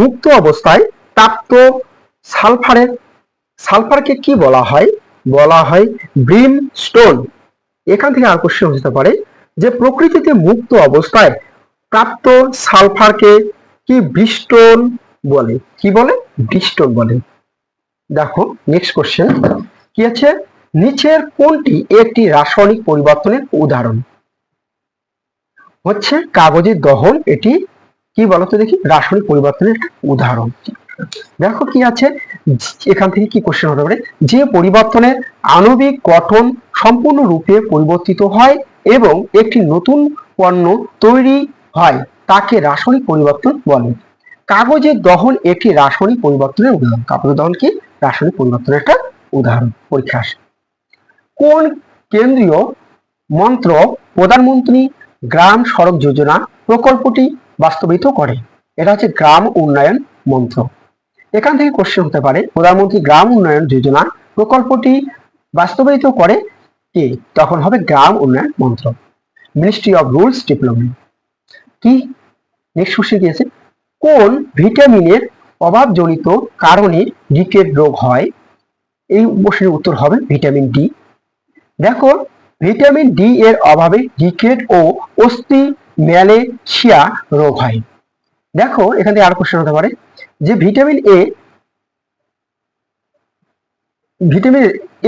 মুক্ত অবস্থায় প্রাপ্ত সালফারের সালফারকে কি বলা হয়? বলা হয় ব্রিমস্টোন। এখান থেকে আর কোশ্চেন হতে পারে যে প্রকৃতিতে মুক্ত অবস্থায় প্রাপ্ত সালফারকে কি ব্রিস্টোন বলে? কি বলে? ব্রিস্টোন বলে। দেখো নেক্সট কোশ্চেন কি আছে, নিচের কোনটি একটি রাসায়নিক পরিবর্তনের উদাহরণ? হচ্ছে কাগজের দহন, এটি কি বলতো দেখি? রাসায়নিক পরিবর্তনের উদাহরণ। দেখো কি আছে, এখান থেকে কি কোশ্চেন হতে পারে, যে পরিবর্তনের আণবিক গঠন সম্পূর্ণরূপে পরিবর্তিত হয় এবং একটি নতুন পণ্য তৈরি হয় তাকে রাসায়নিক পরিবর্তন বলে। কাগজের দহন একটি রাসায়নিক পরিবর্তনের উদাহরণ। কাগজের দহন কি? রাসায়নিক পরিবর্তনের একটা উদাহরণ। পরীক্ষা আসে। কোন কেন্দ্রীয় মন্ত্রক প্রধানমন্ত্রী গ্রাম সড়ক যোজনা প্রকল্পটি বাস্তবায়িত করে? এটা হচ্ছে গ্রাম উন্নয়ন মন্ত্রক। এখান থেকে কোশ্চেন হতে পারে, প্রধানমন্ত্রী গ্রাম উন্নয়ন যোজনা প্রকল্পটি বাস্তবায়িত করে কে? তখন হবে গ্রাম উন্নয়ন মন্ত্রক, মিনিস্ট্রি অফ রুরাল ডেভেলপমেন্ট। কি নেক্সট কোশ্চেন কি আছে, কোন ভিটামিনের অভাবজনিত কারণে রিকেট রোগ হয়? এই প্রশ্নের উত্তর হবে ভিটামিন ডি। দেখো ভিটামিন ডি এর অভাবে রিকেট ও অস্টিম্যালেশিয়া রোগ হয়। দেখো এখান থেকে আর কোশ্চেন হতে পারে যে ভিটামিন এ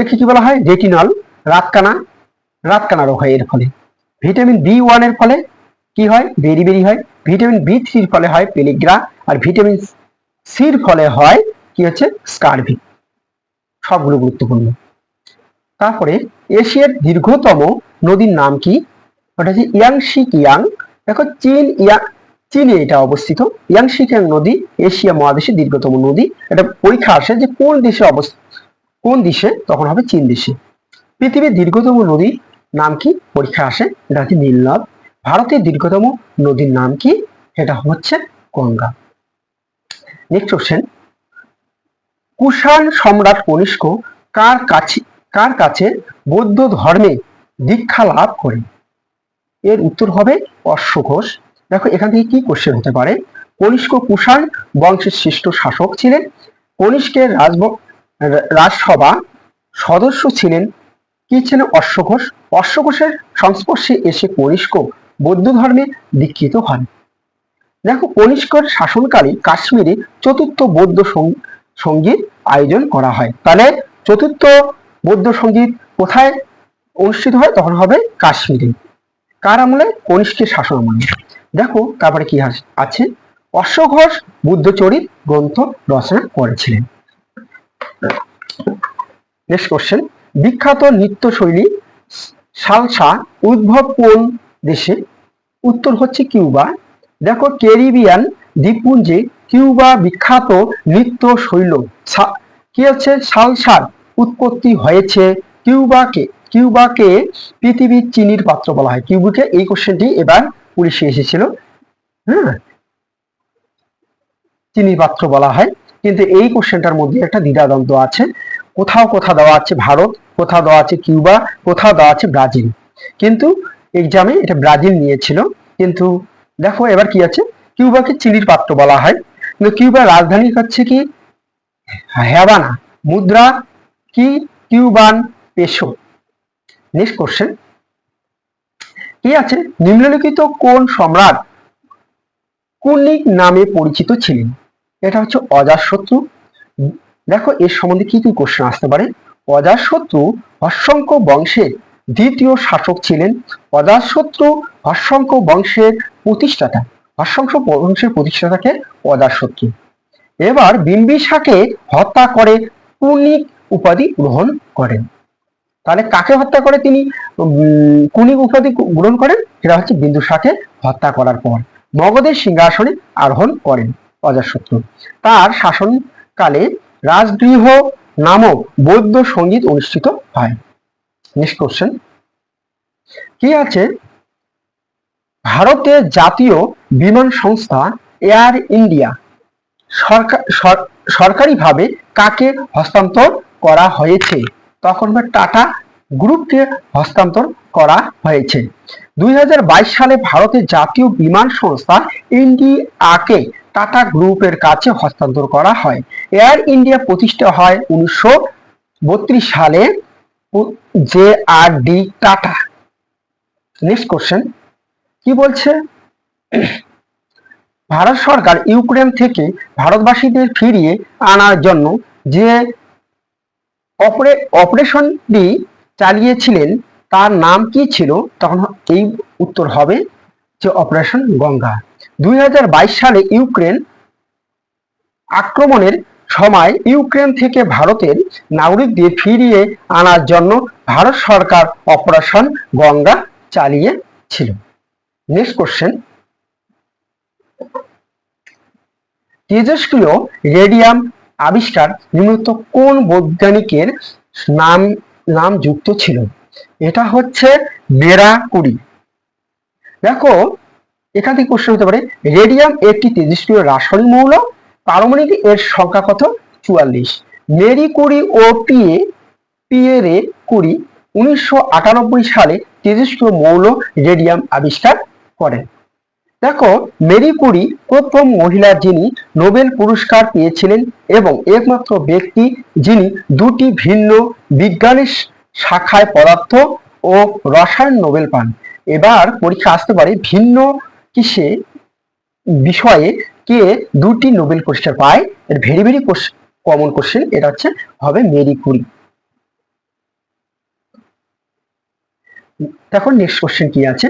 কে কি বলা হয়? রেটিনল। রাতকানা রোগ হয় এর ফলে। ভিটামিন বি1 এর ফলে কি হয়? বেরি হয়। ভিটামিন বি3 এর ফলে হয় পেলিগ্রা। আর ভিটামিন সির ফলে হয় কি হচ্ছে? স্কারভি। সবগুলো গুরুত্বপূর্ণ। তারপরে এশিয়ার দীর্ঘতম নদীর নাম কি? ওটা হচ্ছে ইয়াংশি কিয়াং। দেখো চীনে এটা অবস্থিত। ইয়াংশি কিয়াং নদী এশিয়া মহাদেশের দীর্ঘতম নদী। এটা পরীক্ষা আসে যে কোন দেশে কোন দেশে? তখন হবে চীন দেশে। পৃথিবীর দীর্ঘতম নদীর নাম কি? পরীক্ষা আসে, এটা হচ্ছে নীলনদ। ভারতের দীর্ঘতম নদীর নাম কি? এটা হচ্ছে গঙ্গা। নেক্সট কোশ্চেন, কুষাণ সম্রাট কনিষ্ক কার কাছে বৌদ্ধ ধর্মে দীক্ষা লাভ করেন? এর উত্তর হবে অশ্বঘোষ। দেখো এখান থেকে কি কোশ্চেন হতে পারে, কনিষ্ক কুষাণ বংশের শ্রেষ্ঠ শাসক ছিলেন। কনিষ্কের রাজসভা সদস্য ছিলেন কি? ছিলেন অশ্বঘোষ। অশ্বঘোষের সংস্পর্শে এসে কনিষ্ক বৌদ্ধ ধর্মে দীক্ষিত হন। দেখো কনিষ্কের শাসনকালে কাশ্মীরে চতুর্থ বৌদ্ধ সঙ্গীত আয়োজন করা হয়। তাহলে চতুর্থ বৌদ্ধ সঙ্গীত কোথায় অনুষ্ঠিত হয়? তখন হবে কাশ্মীরে। কার আমলে? কনিষ্কের শাসন আমলে। দেখো তারপরে কি আছে, অশ্বঘোষ বুদ্ধচরিত গ্রন্থ রচনা করেছিলেন। নেক্সট কোশ্চেন, বিখ্যাত নৃত্যশৈলী সালসা উদ্ভব কোন দেশে? উত্তর হচ্ছে কিউবা। দেখো ক্যারিবিয়ান দ্বীপপুঞ্জে কিউবা বিখ্যাত নৃত্য শৈল কি হচ্ছে? সালসার উৎপত্তি হয়েছে কিউবাকে পৃথিবীর চিনির পাত্র বলা হয়। কিউবাকে, এই কোশ্চেনটি এবার পুলিশে এসেছিল। হ্যাঁ, চিনির পাত্র বলা হয়। কিন্তু এই কোশ্চেনটার মধ্যে একটা দ্বিধাদ্বন্দ্ব আছে। কোথাও দেওয়া আছে ভারত, কোথাও দেওয়া আছে কিউবা, কোথাও দেওয়া আছে ব্রাজিল। কিন্তু এক্সামে এটা ব্রাজিল নিয়েছিল। কিন্তু দেখো এবার কি আছে, কিউবাকে চিনির পাত্র বলা হয়। কিন্তু কিউবার রাজধানী হচ্ছে কি? হ্যাভানা। মুদ্রা কি? Cuban peso. নেক্সট কোশ্চেন কি আছে, নিম্নলিখিত কোন সম্রাট কুলিক নামে পরিচিত ছিলেন? এটা হচ্ছে অজাতশত্রু। দেখো এর সম্বন্ধে কি কি কোশ্চেন আসতে পারে। অজাতশত্রু হর্ষঙ্ক বংশের দ্বিতীয় শাসক ছিলেন। অজাতশত্রু হর্ষঙ্ক বংশের প্রতিষ্ঠাতা। হর্ষঙ্ক বংশের প্রতিষ্ঠাতাকে অজাতশত্রু। এবার বিম্বিসারকে হত্যা করে কুনিক উপাধি গ্রহণ করেন। তাহলে কাকে হত্যা করে তিনি কুনিক উপাধি গ্রহণ করেন? সেটা হচ্ছে বিন্দুসারকে হত্যা করার পর মগধের সিংহাসনে আরোহণ করেন অজাতশত্রু। তার শাসনকালে রাজগৃহ নামক বৌদ্ধ সঙ্গীত অনুষ্ঠিত হয়। নেক্সট কোশ্চেন কি আছে, ভারতের জাতীয় বিমান সংস্থা এয়ার ইন্ডিয়া সরকারিভাবে কাকে হস্তান্তর করা হয়েছে? তখন টাটা গ্রুপকে হস্তান্তর করা হয়েছে। 2022 সালে ভারতের জাতীয় বিমান সংস্থা ইন্ডিয়াকে টাটা গ্রুপের কাছে হস্তান্তর করা হয়। এয়ার ইন্ডিয়া প্রতিষ্ঠা হয় 1932 সালে J R D tata. Next question কি বলছে, ভারত সরকার ইউক্রেন থেকে ভারতবাসীদের ফিরিয়ে আনার জন্য যে অপারেশনটি চালিয়েছিলেন তার নাম কি ছিল? তখন এই উত্তর হবে যে অপারেশন গঙ্গা। 2022 সালে ইউক্রেন আক্রমণের সময় ইউক্রেন থেকে ভারতের নাগরিকদের ফিরিয়ে আনার জন্য ভারত সরকার অপারেশন গঙ্গা চালিয়েছিল। নেক্সট কোশ্চেন, তেজস্ক্রিয় রেডিয়াম আবিষ্কার নিম্নোক্ত কোন বৈজ্ঞানিকের নাম যুক্ত ছিল? এটা হচ্ছে মেরা কুরি। দেখো এখান থেকে প্রশ্ন হতে পারে, রেডিয়াম একটি তেজস্ক্রিয় রাসায়নিক মৌল, পারমাণবিক এর সংখ্যা কত? 44। মেরি কুরি ও পিয়েরে কুরি 1998 সালে তেজস্ক্রিয় মৌল রেডিয়াম আবিষ্কার করেন। দেখো মেরি কুরি প্রথম মহিলা যিনি নোবেল পুরস্কার পেয়েছিলেন এবং একমাত্র ব্যক্তি যিনি দুটি ভিন্ন বিজ্ঞানের শাখায় পদার্থ ও রসায়ন নোবেল পান। এবার পরীক্ষা আসতে পারে ভিন্ন কিসে বিষয়ে কে দুটি নোবেল পুরস্কার পায়? এর ভেরি ভেরি কমন কোশ্চেন, এটা হচ্ছে হবে মেরি কুরি। দেখো নেক্সট কোশ্চেন কি আছে,